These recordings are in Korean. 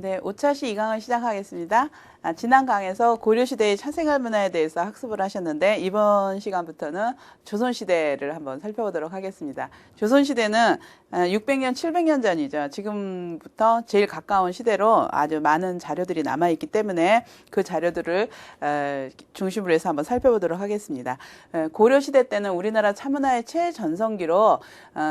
네, 5차시 2강을 시작하겠습니다. 지난 강에서 고려시대의 차생활 문화에 대해서 학습을 하셨는데 이번 시간부터는 조선시대를 한번 살펴보도록 하겠습니다. 조선시대는 600년, 700년 전이죠. 지금부터 제일 가까운 시대로 아주 많은 자료들이 남아있기 때문에 그 자료들을 중심으로 해서 한번 살펴보도록 하겠습니다. 고려시대 때는 우리나라 차문화의 최전성기로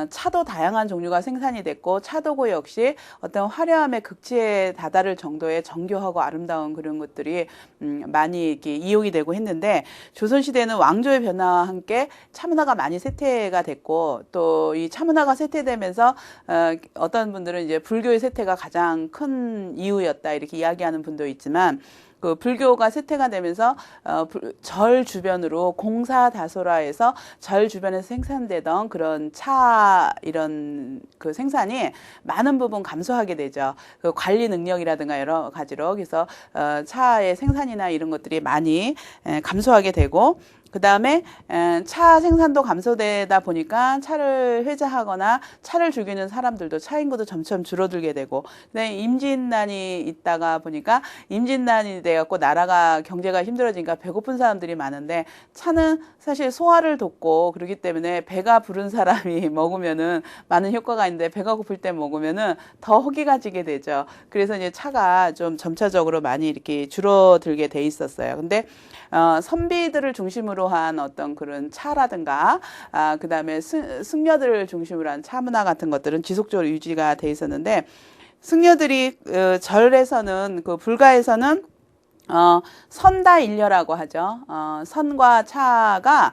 차도 다양한 종류가 생산이 됐고 차도고 역시 어떤 화려함의 극치에 다다를 정도의 정교하고 아름다운 그런 것들이 많이 이렇게 이용이 되고 했는데 조선시대는 왕조의 변화와 함께 차문화가 많이 쇠퇴가 됐고 또 이 차문화가 쇠퇴되면서 어떤 분들은 이제 불교의 쇠퇴가 가장 큰 이유였다 이렇게 이야기하는 분도 있지만 그 불교가 쇠퇴가 되면서 절 주변으로 공사다소라해서 절 주변에서 생산되던 그런 차 이런 그 생산이 많은 부분 감소하게 되죠. 그 관리 능력이라든가 여러 가지로 그래서 차의 생산이나 이런 것들이 많이 감소하게 되고 그 다음에 차 생산도 감소되다 보니까 차를 회자하거나 차를 죽이는 사람들도 차 인구도 점점 줄어들게 되고 근데 임진난이 있다가 보니까 임진난이 돼갖고 나라가 경제가 힘들어지니까 배고픈 사람들이 많은데 차는 사실 소화를 돕고 그렇기 때문에 배가 부른 사람이 먹으면은 많은 효과가 있는데 배가 고플 때 먹으면은 더 허기가 지게 되죠. 그래서 이제 차가 좀 점차적으로 많이 이렇게 줄어들게 돼 있었어요. 근데 선비들을 중심으로 한 어떤 그런 차라든가 그 다음에 승려들을 중심으로 한 차문화 같은 것들은 지속적으로 유지가 돼 있었는데 승려들이 절에서는 그 불가에서는 선다일려라고 하죠. 선과 차가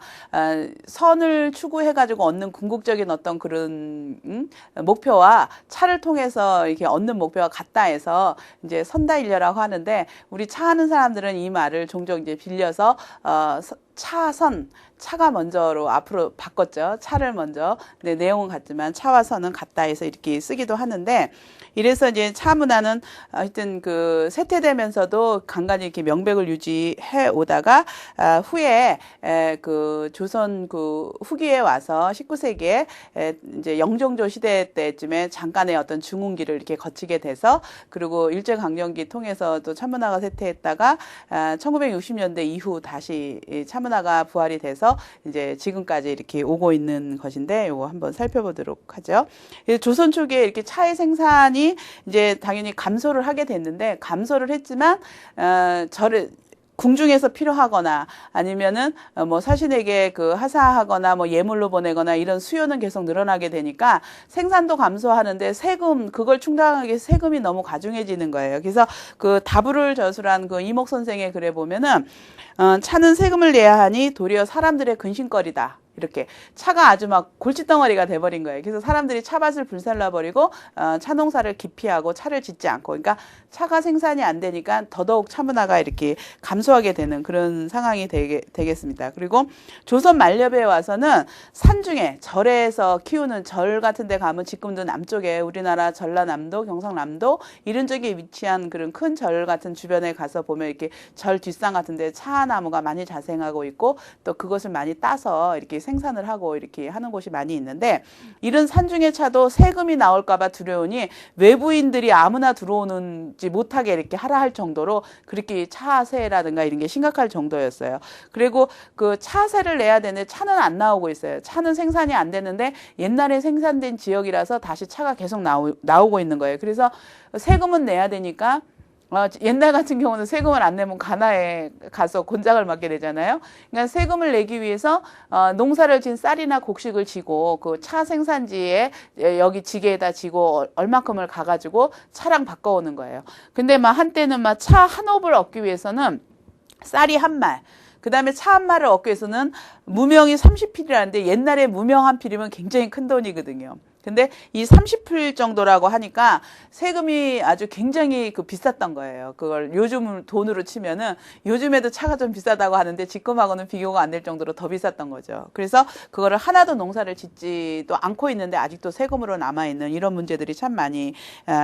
선을 추구해가지고 얻는 궁극적인 어떤 그런 목표와 차를 통해서 이렇게 얻는 목표가 같다 해서 이제 선다일려라고 하는데 우리 차 하는 사람들은 이 말을 종종 이제 빌려서 차선 차가 먼저로 앞으로 바꿨죠. 차를 먼저. 근데 내용은 같지만 차와 선은 같다 해서 이렇게 쓰기도 하는데 이래서 이제 차 문화는 하여튼 그 쇠퇴되면서도 간간히 이렇게 명백을 유지해 오다가 후에 그 조선 그 후기에 와서 19세기에 이제 영종조 시대 때쯤에 잠깐의 어떤 중흥기를 이렇게 거치게 돼서 그리고 일제강점기 통해서 또 차문화가 쇠퇴했다가 1960년대 이후 다시 차문화가 부활이 돼서 이제 지금까지 이렇게 오고 있는 것인데 요거 한번 살펴보도록 하죠. 조선 초기에 이렇게 차의 생산이 이제 당연히 감소를 하게 됐는데 감소를 했지만 궁중에서 필요하거나 아니면은 뭐 사신에게 그 하사하거나 뭐 예물로 보내거나 이런 수요는 계속 늘어나게 되니까 생산도 감소하는데 세금 그걸 충당하기 위해서 세금이 너무 과중해지는 거예요. 그래서 그 다부를 저술한 그 이목 선생의 글에 보면은 차는 세금을 내야 하니 도리어 사람들의 근심거리다. 이렇게 차가 아주 막 골칫덩어리가 돼버린 거예요. 그래서 사람들이 차밭을 불살라버리고 차 농사를 기피하고 차를 짓지 않고 그러니까 차가 생산이 안 되니까 더더욱 차문화가 이렇게 감소하게 되는 그런 상황이 되겠습니다. 그리고 조선 만렵에 와서는 산중에 절에서 키우는 절 같은 데 가면 지금도 남쪽에 우리나라 전라남도 경상남도 이런 쪽에 위치한 그런 큰 절 같은 주변에 가서 보면 이렇게 절 뒷산 같은 데 차나무가 많이 자생하고 있고 또 그것을 많이 따서 이렇게 생산을 하고 이렇게 하는 곳이 많이 있는데 이런 산중의 차도 세금이 나올까봐 두려우니 외부인들이 아무나 들어오는지 못하게 이렇게 하라 할 정도로 그렇게 차세라든가 이런 게 심각할 정도였어요. 그리고 그 차세를 내야 되는데 차는 안 나오고 있어요. 차는 생산이 안 되는데 옛날에 생산된 지역이라서 다시 차가 계속 나오고 있는 거예요. 그래서 세금은 내야 되니까 옛날 같은 경우는 세금을 안 내면 가나에 가서 곤장을 맞게 되잖아요. 그러니까 세금을 내기 위해서 농사를 진 쌀이나 곡식을 지고 그 차 생산지에 여기 지게에다 지고 얼마큼을 가가지고 차랑 바꿔오는 거예요. 근데 막 한때는 막 차 한 옵을 얻기 위해서는 쌀이 한 말, 그 다음에 차 한 말을 얻기 위해서는 무명이 30필이라는데 옛날에 무명 한 필이면 굉장히 큰 돈이거든요. 근데 이 30필 정도라고 하니까 세금이 아주 굉장히 비쌌던 거예요. 그걸 요즘 돈으로 치면은 요즘에도 차가 좀 비싸다고 하는데 지금하고는 비교가 안 될 정도로 더 비쌌던 거죠. 그래서 그거를 하나도 농사를 짓지도 않고 있는데 아직도 세금으로 남아있는 이런 문제들이 참 많이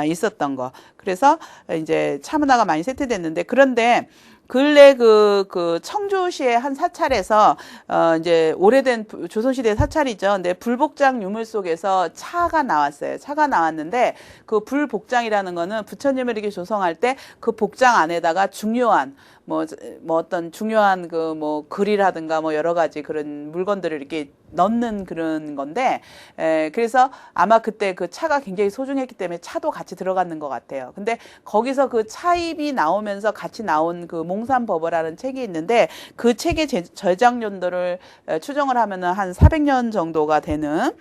있었던 거. 그래서 이제 차문화가 많이 쇠퇴됐는데 그런데 근래 그 청주시의 한 사찰에서 이제 오래된 조선시대 사찰이죠. 근데 불복장 유물 속에서 차가 나왔어요. 차가 나왔는데 그 불복장이라는 거는 부처님을 이렇게 조성할 때 그 복장 안에다가 중요한 뭐 어떤 중요한 그 뭐 글이라든가 뭐 여러 가지 그런 물건들을 이렇게 넣는 그런 건데, 그래서 아마 그때 그 차가 굉장히 소중했기 때문에 차도 같이 들어갔는 것 같아요. 근데 거기서 그 차입이 나오면서 같이 나온 그 몽산법어라는 책이 있는데 그 책의 저작 연도를 추정을 하면은 한 400년 정도가 되는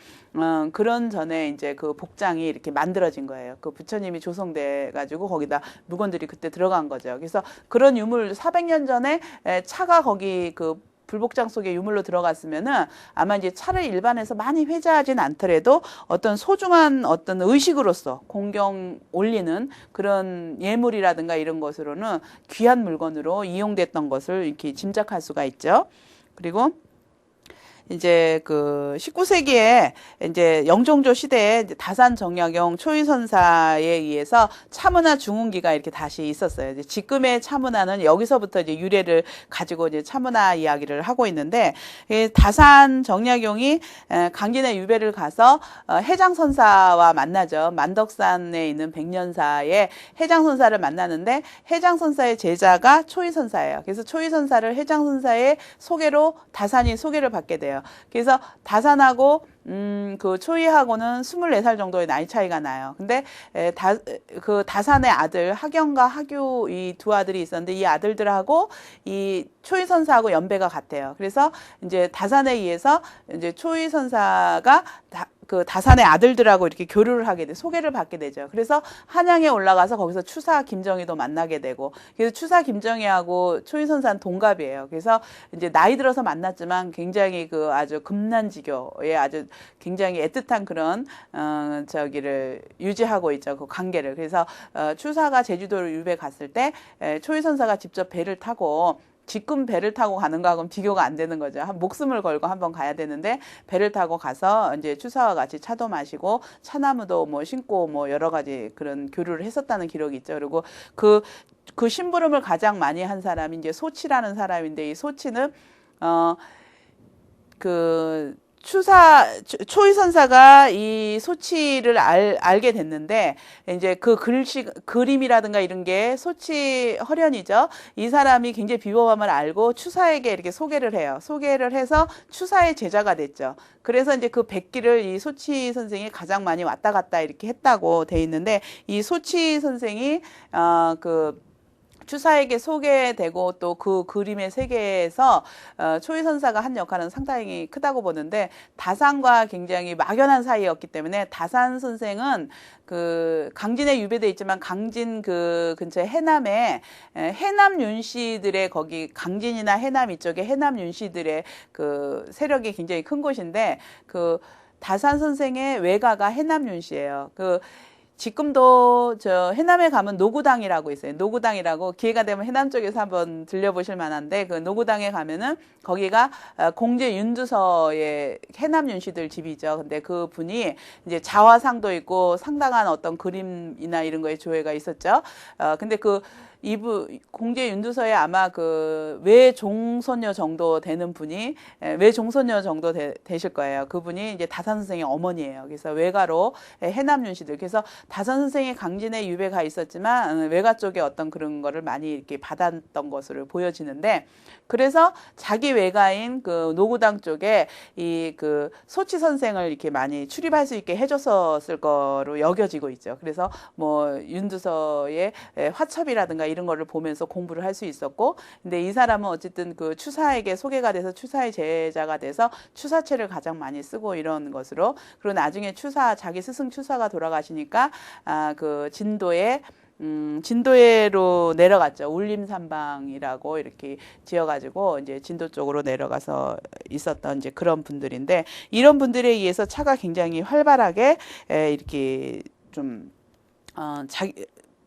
그런 전에 이제 그 복장이 이렇게 만들어진 거예요. 그 부처님이 조성돼 가지고 거기다 물건들이 그때 들어간 거죠. 그래서 그런 유물 400년 전에 차가 거기 그 불복장 속에 유물로 들어갔으면은 아마 이제 차를 일반에서 많이 회자하진 않더라도 어떤 소중한 어떤 의식으로서 공경 올리는 그런 예물이라든가 이런 것으로는 귀한 물건으로 이용됐던 것을 이렇게 짐작할 수가 있죠. 그리고 이제 그 19세기에 이제 영종조 시대에 이제 다산 정약용 초의선사에 의해서 차문화 중흥기가 이렇게 다시 있었어요. 이제 지금의 차문화는 여기서부터 이제 유래를 가지고 이제 차문화 이야기를 하고 있는데, 다산 정약용이 강진의 유배를 가서 해장선사와 만나죠. 만덕산에 있는 백년사의 해장선사를 만나는데 해장선사의 제자가 초의선사예요. 그래서 초의선사를 해장선사의 소개로 다산이 소개를 받게 돼요. 그래서 다산하고 그 초이하고는 24살 정도의 나이 차이가 나요. 근데 그 다산의 아들 하경과 하규 이 두 아들이 있었는데 이 아들들하고 이 초이 선사하고 연배가 같아요. 그래서 이제 다산에 의해서 이제 초이 선사가 그 다산의 아들들하고 이렇게 교류를 하게 돼, 소개를 받게 되죠. 그래서 한양에 올라가서 거기서 추사 김정희도 만나게 되고, 그래서 추사 김정희하고 초인선사는 동갑이에요. 그래서 이제 나이 들어서 만났지만 굉장히 그 아주 금난지교의 아주 굉장히 애틋한 그런 저기를 유지하고 있죠. 그 관계를. 그래서 추사가 제주도를 유배 갔을 때 초인선사가 직접 배를 타고, 지금 배를 타고 가는 거하고는 비교가 안 되는 거죠. 목숨을 걸고 한번 가야 되는데 배를 타고 가서 이제 추사와 같이 차도 마시고 차나무도 뭐 심고 뭐 여러 가지 그런 교류를 했었다는 기록이 있죠. 그리고 그 심부름을 가장 많이 한 사람이 이제 소치라는 사람인데, 이 소치는 그 초의선사가 이 소치를 알게 됐는데, 이제 그 그림이라든가 이런 게 소치 허련이죠. 이 사람이 굉장히 비범함을 알고 추사에게 이렇게 소개를 해요. 소개를 해서 추사의 제자가 됐죠. 그래서 이제 그 백기를 이 소치 선생이 가장 많이 왔다 갔다 이렇게 했다고 돼 있는데, 이 소치 선생이 추사에게 소개되고 또 그 그림의 세계에서 초이선사가 한 역할은 상당히 크다고 보는데, 다산과 굉장히 막연한 사이였기 때문에 다산 선생은 그 강진에 유배돼 있지만 강진 그 근처에 해남에 해남 윤씨들의 거기 강진이나 해남 이쪽에 해남 윤씨들의 그 세력이 굉장히 큰 곳인데, 그 다산 선생의 외가가 해남 윤씨예요. 지금도 저 해남에 가면 노구당이라고 있어요. 노구당이라고 기회가 되면 해남 쪽에서 한번 들려보실 만한데, 그 노구당에 가면은 거기가 공제 윤두서의 해남 윤씨들 집이죠. 근데 그 분이 이제 자화상도 있고 상당한 어떤 그림이나 이런 거에 조예가 있었죠. 근데 공제 윤두서에 아마 그 외종손녀 정도 되는 분이 외종손녀 정도 되실 거예요. 그분이 이제 다산 선생의 어머니예요. 그래서 외가로 해남 윤씨들. 그래서 다산 선생이 강진에 유배가 있었지만 외가 쪽에 어떤 그런 거를 많이 이렇게 받았던 것으로 보여지는데, 그래서 자기 외가인 그 노구당 쪽에 이 그 소치 선생을 이렇게 많이 출입할 수 있게 해줬었을 거로 여겨지고 있죠. 그래서 뭐 윤두서의 화첩이라든가 이런 거를 보면서 공부를 할 수 있었고, 근데 이 사람은 어쨌든 그 추사에게 소개가 돼서 추사의 제자가 돼서 추사체를 가장 많이 쓰고 이런 것으로, 그리고 나중에 자기 스승 추사가 돌아가시니까 그 진도에로 내려갔죠. 울림산방이라고 이렇게 지어가지고 이제 진도 쪽으로 내려가서 있었던 이제 그런 분들인데, 이런 분들에 의해서 차가 굉장히 활발하게 이렇게 좀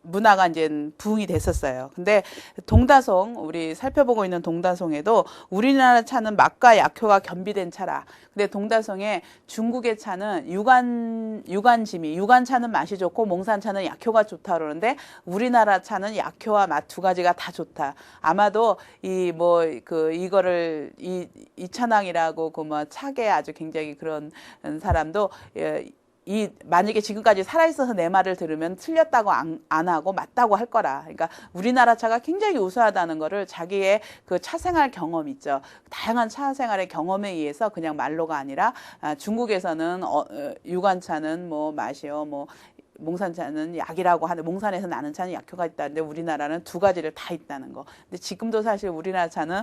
문화가 이제 부흥이 됐었어요. 근데 동다송, 우리 살펴보고 있는 동다송에도 우리나라 차는 맛과 약효가 겸비된 차라. 근데 동다송에 중국의 차는 유관지미, 유관차는 맛이 좋고 몽산차는 약효가 좋다 그러는데 우리나라 차는 약효와 맛 두 가지가 다 좋다. 아마도 이거를 이찬왕이라고 그 뭐 차계 아주 굉장히 그런 사람도 만약에 지금까지 살아있어서 내 말을 들으면 틀렸다고 안 하고 맞다고 할 거라. 그러니까 우리나라 차가 굉장히 우수하다는 거를 자기의 그 차생활 경험 있죠. 다양한 차생활의 경험에 의해서 그냥 말로가 아니라 중국에서는 유관차는 뭐 맛이요, 뭐 몽산차는 약이라고 하는데 몽산에서 나는 차는 약효가 있다는데 우리나라는 두 가지를 다 있다는 거. 근데 지금도 사실 우리나라 차는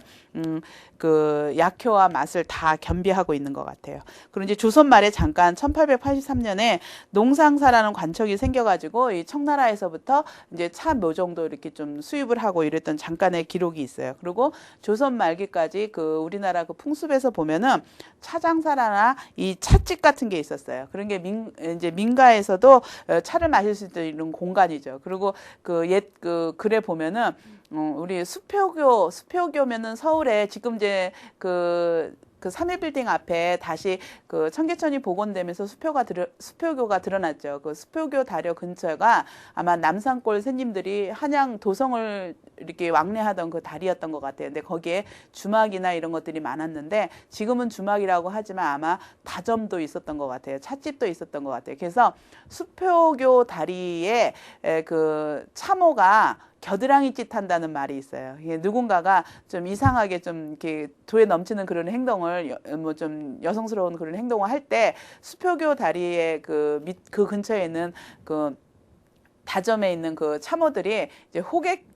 그 약효와 맛을 다 겸비하고 있는 것 같아요. 그리고 이제 조선 말에 잠깐 1883년에 농상사라는 관청이 생겨가지고 이 청나라에서부터 이제 차 묘종도 이렇게 좀 수입을 하고 이랬던 잠깐의 기록이 있어요. 그리고 조선 말기까지 그 우리나라 그 풍습에서 보면은 차장사라나 이 찻집 같은 게 있었어요. 그런 게 이제 민가에서도 차를 마실 수 있는 공간이죠. 그리고 글에 보면은 우리 수표교면은 서울에 지금 이제 그 3.1빌딩 앞에 다시 그 청계천이 복원되면서 수표교가 드러났죠. 그 수표교 다려 근처가 아마 남산골 새님들이 한양 도성을 이렇게 왕래하던 그 다리였던 것 같아요. 근데 거기에 주막이나 이런 것들이 많았는데 지금은 주막이라고 하지만 아마 다점도 있었던 것 같아요. 찻집도 있었던 것 같아요. 그래서 수표교 다리에 그 참호가 겨드랑이 짓한다는 말이 있어요. 누군가가 좀 이상하게 좀 이렇게 도에 넘치는 그런 행동을 뭐 좀 여성스러운 그런 행동을 할 때 수표교 다리의 그 근처에 있는 그 다점에 있는 그 참호들이 이제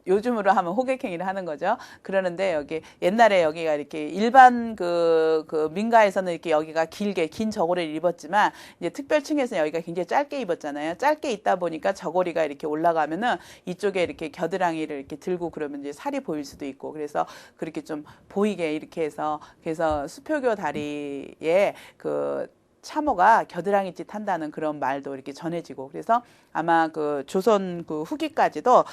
요즘으로 하면 호객행위를 하는 거죠. 그러는데 여기 옛날에 여기가 이렇게 일반 그 민가에서는 이렇게 여기가 긴 저고리를 입었지만 이제 특별층에서는 여기가 굉장히 짧게 입었잖아요. 짧게 있다 보니까 저고리가 이렇게 올라가면은 이쪽에 이렇게 겨드랑이를 이렇게 들고 그러면 이제 살이 보일 수도 있고 그래서 그렇게 좀 보이게 이렇게 해서 그래서 수표교 다리에 그 참호가 겨드랑이 짓 한다는 그런 말도 이렇게 전해지고 그래서 아마 그 조선 그 후기까지도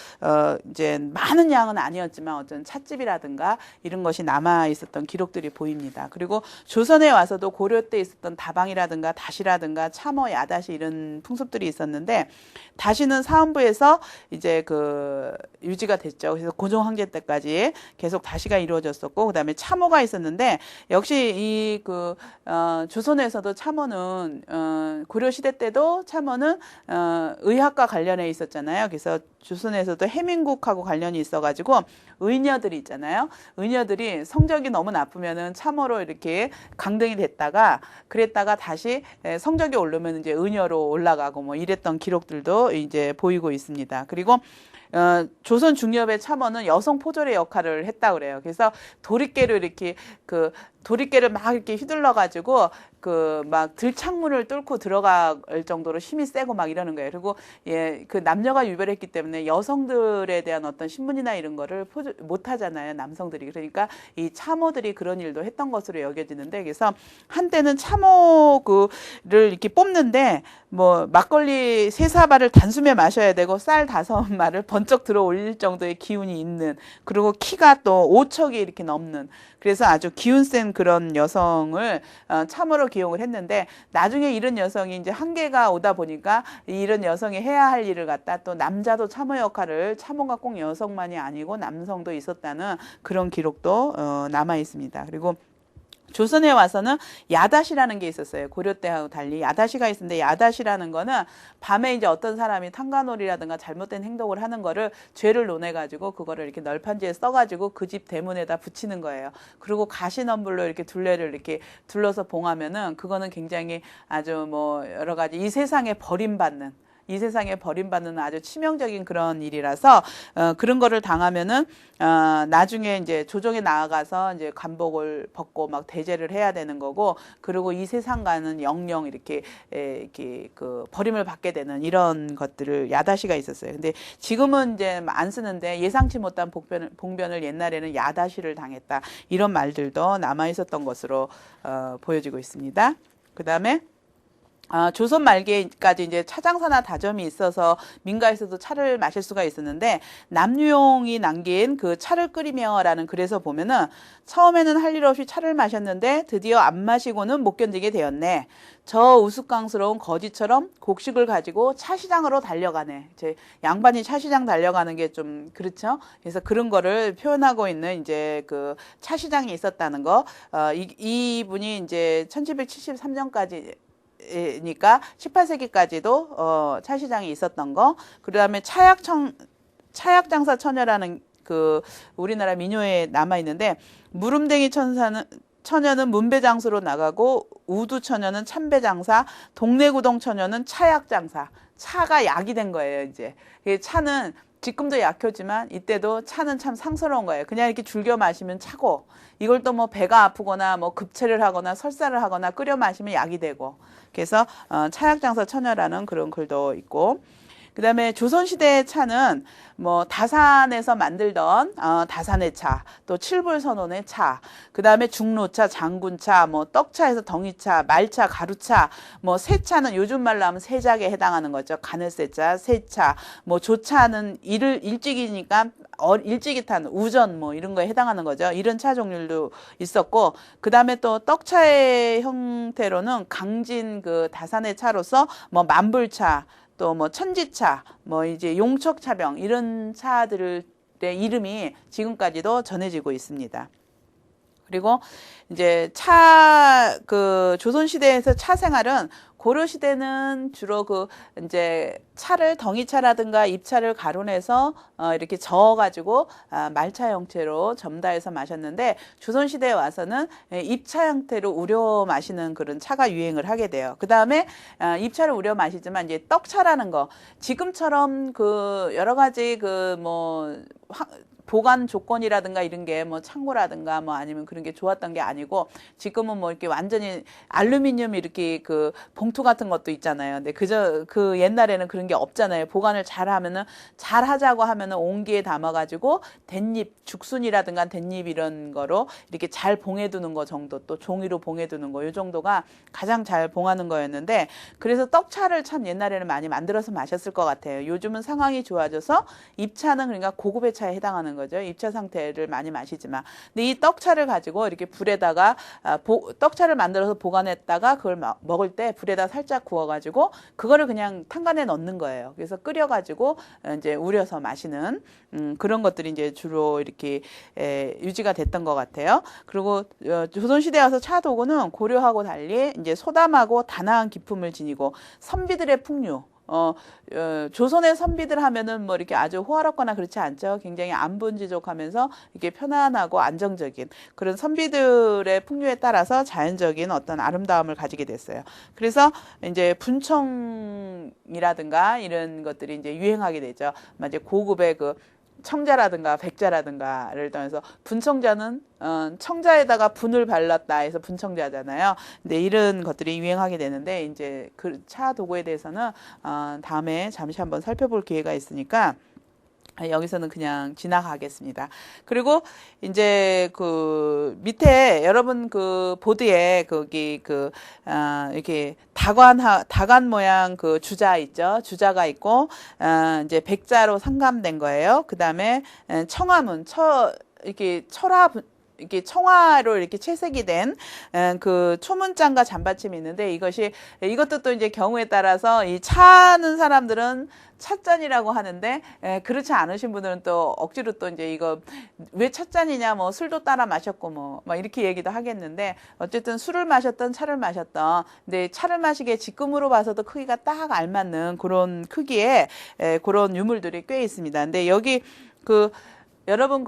이제 많은 양은 아니었지만 어떤 찻집이라든가 이런 것이 남아 있었던 기록들이 보입니다. 그리고 조선에 와서도 고려 때 있었던 다방이라든가 다시라든가 참호, 야다시 이런 풍습들이 있었는데 다시는 사헌부에서 이제 그 유지가 됐죠. 그래서 고종 황제 때까지 계속 다시가 이루어졌었고 그다음에 참호가 있었는데 역시 이 조선에서도 참호는 고려 시대 때도 참호는 의학과 관련해 있었잖아요. 그래서 조선에서도 해민국하고 관련이 있어가지고 의녀들이 있잖아요. 의녀들이 성적이 너무 나쁘면은 참호로 이렇게 강등이 됐다가 그랬다가 다시 성적이 오르면 이제 의녀로 올라가고 뭐 이랬던 기록들도 이제 보이고 있습니다. 그리고 조선 중엽의 참호는 여성 포졸의 역할을 했다 그래요. 그래서 도리깨를 막 이렇게 휘둘러 가지고 막 들창문을 뚫고 들어갈 정도로 힘이 세고 막 이러는 거예요. 그리고 그 남녀가 유별했기 때문에 여성들에 대한 어떤 신문이나 이런 거를 못 하잖아요. 남성들이. 그러니까 이 참호들이 그런 일도 했던 것으로 여겨지는데 그래서 한때는 참호를 이렇게 뽑는데 뭐 막걸리 3사발을 단숨에 마셔야 되고 쌀 5마를 번쩍 들어 올릴 정도의 기운이 있는 그리고 키가 또 5척이 이렇게 넘는 그래서 아주 기운 센 그런 여성을 참호로 기용을 했는데 나중에 이런 여성이 이제 한계가 오다 보니까 이런 여성이 해야 할 일을 갖다 또 남자도 참호 역할을 참호가 꼭 여성만이 아니고 남성도 있었다는 그런 기록도 남아 있습니다. 그리고 조선에 와서는 야다시라는 게 있었어요. 고려 때하고 달리 야다시가 있었는데 야다시라는 거는 밤에 이제 어떤 사람이 탕간놀이라든가 잘못된 행동을 하는 거를 죄를 논해가지고 그거를 이렇게 널판지에 써가지고 그 집 대문에다 붙이는 거예요. 그리고 가시덤불로 이렇게 둘레를 이렇게 둘러서 봉하면은 그거는 굉장히 아주 뭐 여러 가지 이 세상에 버림받는 아주 치명적인 그런 일이라서 그런 거를 당하면은 나중에 이제 조정에 나아가서 이제 관복을 벗고 막 대제를 해야 되는 거고 그리고 이 세상과는 영영 이렇게 그 버림을 받게 되는 이런 것들을 야다시가 있었어요. 근데 지금은 이제 안 쓰는데 예상치 못한 봉변을 옛날에는 야다시를 당했다 이런 말들도 남아 있었던 것으로 보여지고 있습니다. 그다음에 조선 말기까지 이제 차장사나 다점이 있어서 민가에서도 차를 마실 수가 있었는데 남유용이 남긴 그 차를 끓이며라는 글에서 보면은 처음에는 할 일 없이 차를 마셨는데 드디어 안 마시고는 못 견디게 되었네. 저 우스꽝스러운 거지처럼 곡식을 가지고 차시장으로 달려가네. 이제 양반이 차시장 달려가는 게 좀 그렇죠. 그래서 그런 거를 표현하고 있는 이제 그 차시장이 있었다는 거. 이분이 이제 1773년까지 니까 18세기까지도 차시장이 있었던 거. 그다음에 차약장사 처녀라는 그 우리나라 민요에 남아 있는데 무름댕이 처녀는 문배장수로 나가고 우두처녀는 참배장사, 동래구동 처녀는 차약장사. 차가 약이 된 거예요, 이제. 차는 지금도 약효지만 이때도 차는 참 상스러운 거예요. 그냥 이렇게 즐겨 마시면 차고 이걸 또 뭐 배가 아프거나 뭐 급체를 하거나 설사를 하거나 끓여 마시면 약이 되고 그래서 차약장사 처녀라는 그런 글도 있고 그 다음에 조선시대의 차는 뭐 다산에서 만들던 다산의 차, 또 칠불선원의 차, 그 다음에 중로차, 장군차, 뭐 떡차에서 덩이차, 말차, 가루차, 뭐 세차는 요즘 말로 하면 세작에 해당하는 거죠. 가늘세차, 세차, 뭐 조차는 일찍이니까 일찍이 탄 우전 뭐 이런 거에 해당하는 거죠. 이런 차 종류도 있었고 그 다음에 또 떡차의 형태로는 강진 그 다산의 차로서 뭐 만불차 또 뭐 천지차, 뭐 이제 용척차병 이런 차들의 이름이 지금까지도 전해지고 있습니다. 그리고 이제 그 조선시대에서 차 생활은 고려시대는 주로 그 이제 차를 덩이차라든가 잎차를 가루내서 이렇게 저어가지고 말차 형태로 점다해서 마셨는데 조선시대에 와서는 잎차 형태로 우려 마시는 그런 차가 유행을 하게 돼요. 그 다음에 잎차를 우려 마시지만 이제 떡차라는 거 지금처럼 그 여러 가지 그 뭐 보관 조건이라든가 이런 게 뭐 창고라든가 뭐 아니면 그런 게 좋았던 게 아니고 지금은 뭐 이렇게 완전히 알루미늄 이렇게 그 봉투 같은 것도 있잖아요. 근데 그 옛날에는 그런 게 없잖아요. 보관을 잘 하자고 하면은 온기에 담아가지고 댄잎, 죽순이라든가 댄잎 이런 거로 이렇게 잘 봉해두는 거 정도 또 종이로 봉해두는 거 요 정도가 가장 잘 봉하는 거였는데 그래서 떡차를 참 옛날에는 많이 만들어서 마셨을 것 같아요. 요즘은 상황이 좋아져서 잎차는 그러니까 고급의 차에 해당하는 거죠. 입차 상태를 많이 마시지만. 근데 이 떡차를 가지고 이렇게 불에다가 떡차를 만들어서 보관했다가 그걸 먹을 때 불에다 살짝 구워가지고 그거를 그냥 탄간에 넣는 거예요. 그래서 끓여가지고 이제 우려서 마시는 그런 것들이 이제 주로 이렇게 유지가 됐던 것 같아요. 그리고 조선시대에 와서 차 도구는 고려하고 달리 이제 소담하고 단아한 기품을 지니고 선비들의 풍류 조선의 선비들 하면은 뭐 이렇게 아주 호화롭거나 그렇지 않죠. 굉장히 안분지족하면서 이렇게 편안하고 안정적인 그런 선비들의 풍류에 따라서 자연적인 어떤 아름다움을 가지게 됐어요. 그래서 이제 분청이라든가 이런 것들이 이제 유행하게 되죠. 이제 고급의 그 청자라든가 백자라든가를 떠나서 분청자는 청자에다가 분을 발랐다 해서 분청자잖아요. 근데 이런 것들이 유행하게 되는데 이제 그 차 도구에 대해서는 다음에 잠시 한번 살펴볼 기회가 있으니까 여기서는 그냥 지나가겠습니다. 그리고 이제 그 밑에 여러분 그 보드에 거기 이렇게 다관 모양 그 주자 있죠. 주자가 있고 이제 백자로 상감된 거예요. 그 다음에 청화문 이렇게 이렇게 청화로 이렇게 채색이 된 그 초문장과 잔받침이 있는데 이것도 또 이제 경우에 따라서 이 차는 사람들은 찻잔이라고 하는데 그렇지 않으신 분들은 또 억지로 또 이제 이거 왜 찻잔이냐 뭐 술도 따라 마셨고 뭐 막 이렇게 얘기도 하겠는데 어쨌든 술을 마셨던 차를 마셨던 근데 차를 마시기에 지금으로 봐서도 크기가 딱 알맞는 그런 크기의 그런 유물들이 꽤 있습니다. 근데 여기 여러분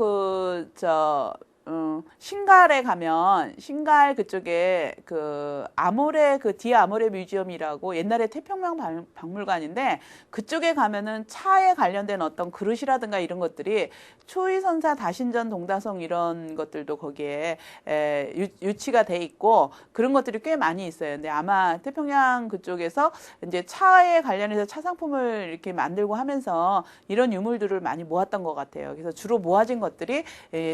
신갈에 가면 신갈 그쪽에 아모레 디아모레 뮤지엄이라고 옛날에 태평양 박물관인데 그쪽에 가면은 차에 관련된 어떤 그릇이라든가 이런 것들이 초위선사 다신전 동다성 이런 것들도 거기에 유치가 돼 있고 그런 것들이 꽤 많이 있어요. 근데 아마 태평양 그쪽에서 이제 차에 관련해서 차 상품을 이렇게 만들고 하면서 이런 유물들을 많이 모았던 것 같아요. 그래서 주로 모아진 것들이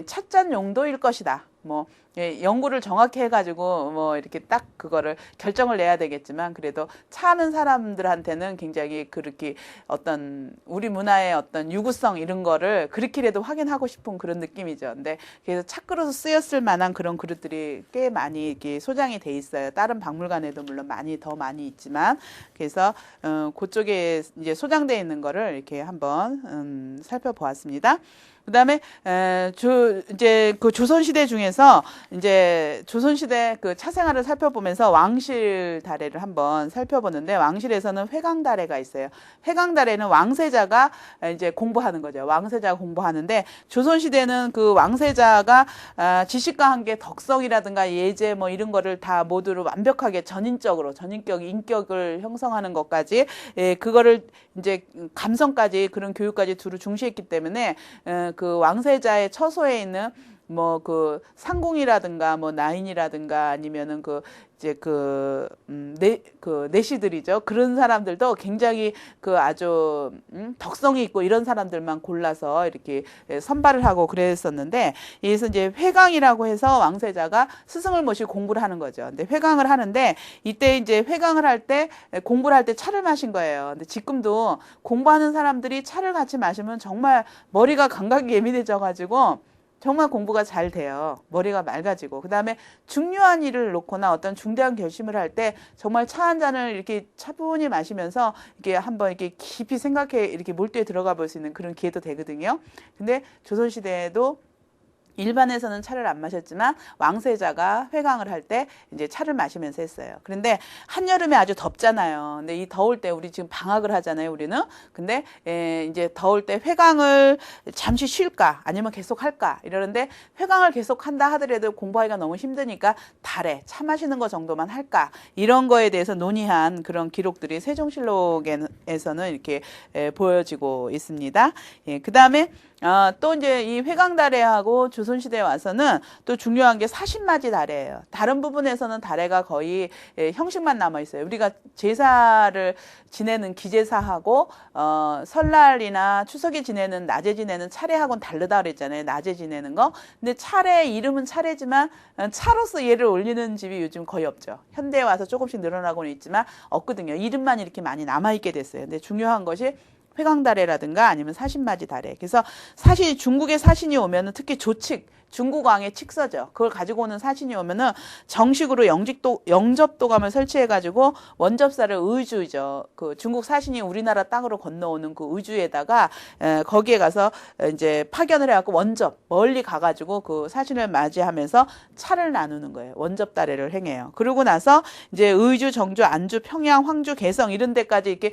찻잔 용도 일 것이다. 뭐 예, 연구를 정확히 해가지고 뭐 이렇게 딱 그거를 결정을 내야 되겠지만 그래도 차 하는 사람들한테는 굉장히 그렇게 어떤 우리 문화의 어떤 유구성 이런 거를 그렇게라도 확인하고 싶은 그런 느낌이죠. 근데 그래서 차그릇으로 쓰였을 만한 그런 그릇들이 꽤 많이 이렇게 소장이 돼 있어요. 다른 박물관에도 물론 더 많이 있지만 그래서 그쪽에 이제 소장되어 있는 거를 이렇게 한번 살펴보았습니다. 그다음에 이제 그 조선시대 중에서 이제 조선시대 그 차생활을 살펴보면서 왕실 다래를 한번 살펴보는데 왕실에서는 회강다래가 있어요. 회강다래는 왕세자가 이제 공부하는 거죠. 왕세자가 공부하는데 조선시대는 그 왕세자가 지식과 함께 덕성이라든가 예제 뭐 이런 거를 다 모두를 완벽하게 전인격 인격을 형성하는 것까지 그거를 이제 감성까지 그런 교육까지 두루 중시했기 때문에 그 왕세자의 처소에 있는 뭐 그 상궁이라든가 뭐 나인이라든가 아니면은 그 이제 그 내시들이죠. 그런 사람들도 굉장히 그 아주 덕성이 있고 이런 사람들만 골라서 이렇게 선발을 하고 그랬었는데 여기서 이제 회강이라고 해서 왕세자가 스승을 모시고 공부를 하는 거죠. 근데 회강을 하는데 이때 이제 회강을 할 때 공부를 할 때 차를 마신 거예요. 근데 지금도 공부하는 사람들이 차를 같이 마시면 정말 머리가 감각이 예민해져 가지고 정말 공부가 잘 돼요. 머리가 맑아지고. 그 다음에 중요한 일을 놓거나 어떤 중대한 결심을 할 때 정말 차 한 잔을 이렇게 차분히 마시면서 이렇게 한번 이렇게 깊이 생각해 이렇게 몰두에 들어가 볼 수 있는 그런 기회도 되거든요. 근데 조선시대에도 일반에서는 차를 안 마셨지만 왕세자가 회강을 할 때 이제 차를 마시면서 했어요. 그런데 한여름에 아주 덥잖아요. 근데 이 더울 때 우리 지금 방학을 하잖아요, 우리는. 근데 이제 더울 때 회강을 잠시 쉴까 아니면 계속 할까 이러는데 회강을 계속 한다 하더라도 공부하기가 너무 힘드니까 달에 차 마시는 거 정도만 할까 이런 거에 대해서 논의한 그런 기록들이 세종실록에서는 이렇게 보여지고 있습니다. 그다음에 또 이제 이 회강다래하고 조선시대에 와서는 또 중요한 게 사신맞이 다래예요. 다른 부분에서는 다래가 거의 형식만 남아 있어요. 우리가 제사를 지내는 기제사하고 설날이나 추석에 지내는 낮에 지내는 차례하고는 다르다 그랬잖아요. 낮에 지내는 거. 근데 차례 이름은 차례지만 차로서 얘를 올리는 집이 요즘 거의 없죠. 현대에 와서 조금씩 늘어나고는 있지만 없거든요. 이름만 이렇게 많이 남아 있게 됐어요. 근데 중요한 것이 회강다래라든가 아니면 사신맞이 다래. 그래서 사실 중국의 사신이 오면은 특히 조칙, 중국 왕의 칙서죠. 그걸 가지고 오는 사신이 오면은 정식으로 영접도감을 설치해가지고 원접사를 의주죠. 그 중국 사신이 우리나라 땅으로 건너오는 그 의주에다가 거기에 가서 이제 파견을 해갖고 멀리 가가지고 그 사신을 맞이하면서 차를 나누는 거예요. 원접다래를 행해요. 그러고 나서 이제 의주, 정주, 안주, 평양, 황주, 개성 이런 데까지 이렇게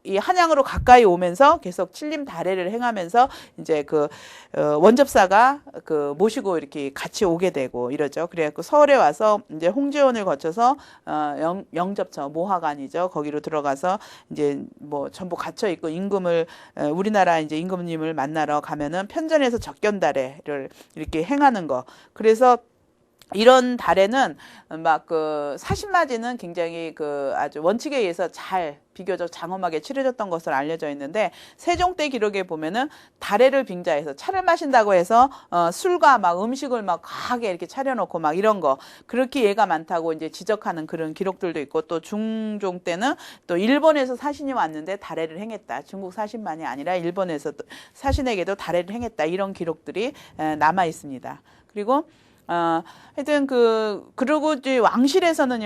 이 한양으로 가까이 오면서 계속 칠림 다래를 행하면서 이제 그 원접사가 그 모시고 이렇게 같이 오게 되고 이러죠. 그래갖고 서울에 와서 이제 홍제원을 거쳐서 영접처 모하관이죠. 거기로 들어가서 이제 뭐 전부 갇혀 있고 우리나라 이제 임금님을 만나러 가면은 편전에서 적견다래를 이렇게 행하는 거. 그래서 이런 달에는 막 그 사신맞이는 굉장히 그 아주 원칙에 의해서 비교적 장엄하게 치러졌던 것으로 알려져 있는데 세종 때 기록에 보면은 달에를 빙자해서 차를 마신다고 해서 술과 막 음식을 막 과하게 이렇게 차려놓고 막 이런 거 그렇게 예가 많다고 이제 지적하는 그런 기록들도 있고 또 중종 때는 또 일본에서 사신이 왔는데 달에를 행했다. 중국 사신만이 아니라 일본에서 사신에게도 달에를 행했다. 이런 기록들이 남아 있습니다. 그리고 하여튼 그리고 이제 왕실에서는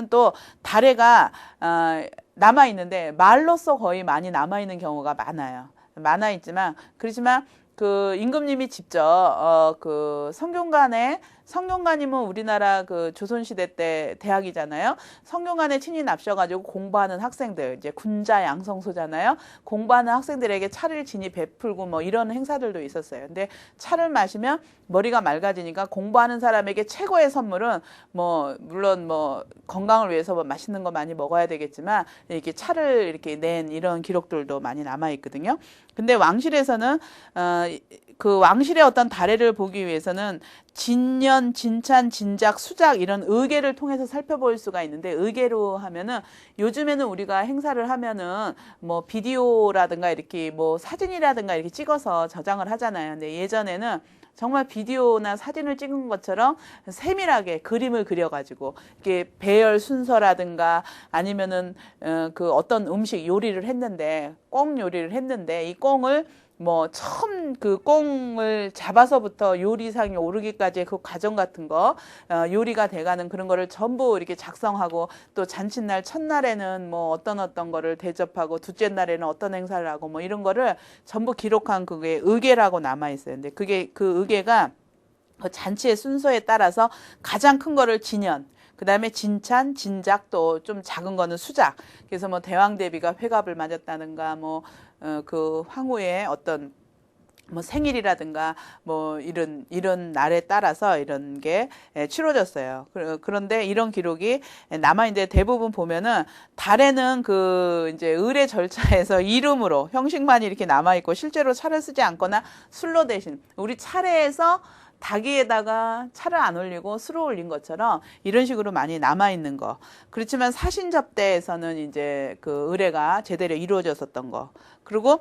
또 다래가 남아 있는데 말로써 거의 많이 남아 있는 경우가 많아요. 많아 있지만 그렇지만 그 임금님이 직접 그 성균관이면 우리나라 그 조선시대 때 대학이잖아요. 성균관에 친히 납셔가지고 공부하는 학생들, 이제 군자 양성소잖아요. 공부하는 학생들에게 차를 진히 베풀고 뭐 이런 행사들도 있었어요. 근데 차를 마시면 머리가 맑아지니까 공부하는 사람에게 최고의 선물은 뭐 물론 뭐 건강을 위해서 뭐 맛있는 거 많이 먹어야 되겠지만 이렇게 차를 이렇게 낸 이런 기록들도 많이 남아 있거든요. 근데 왕실에서는 그 왕실의 어떤 다래를 보기 위해서는 진년, 진찬, 진작, 수작 이런 의계를 통해서 살펴볼 수가 있는데 의계로 하면은 요즘에는 우리가 행사를 하면은 뭐 비디오라든가 이렇게 뭐 사진이라든가 이렇게 찍어서 저장을 하잖아요. 근데 예전에는 정말 비디오나 사진을 찍은 것처럼 세밀하게 그림을 그려가지고 이게 배열 순서라든가 아니면은 그 어떤 음식 요리를 했는데 꽁 요리를 했는데 이 꽁을 뭐 처음 그 꽁을 잡아서부터 요리상에 오르기까지의 그 과정 같은 거 요리가 돼가는 그런 거를 전부 이렇게 작성하고 또 잔칫날 첫날에는 뭐 어떤 거를 대접하고 둘째 날에는 어떤 행사를 하고 뭐 이런 거를 전부 기록한 그게 의계라고 남아 있어요. 근데 그게 그 의계가 그 잔치의 순서에 따라서 가장 큰 거를 진연, 그 다음에 진찬, 진작 또 좀 작은 거는 수작. 그래서 뭐 대왕 대비가 회갑을 맞았다든가 뭐 그 황후의 어떤 뭐 생일이라든가 뭐 이런 날에 따라서 이런 게 치러졌어요. 그런데 이런 기록이 남아 있는데 대부분 보면은 달에는 그 이제 의례 절차에서 이름으로 형식만 이렇게 남아 있고 실제로 차를 쓰지 않거나 술로 대신 우리 차례에서 닭위에다가 차를 안 올리고 술을 올린 것처럼 이런 식으로 많이 남아 있는 거. 그렇지만 사신 접대에서는 이제 그 의례가 제대로 이루어졌었던 거. 그리고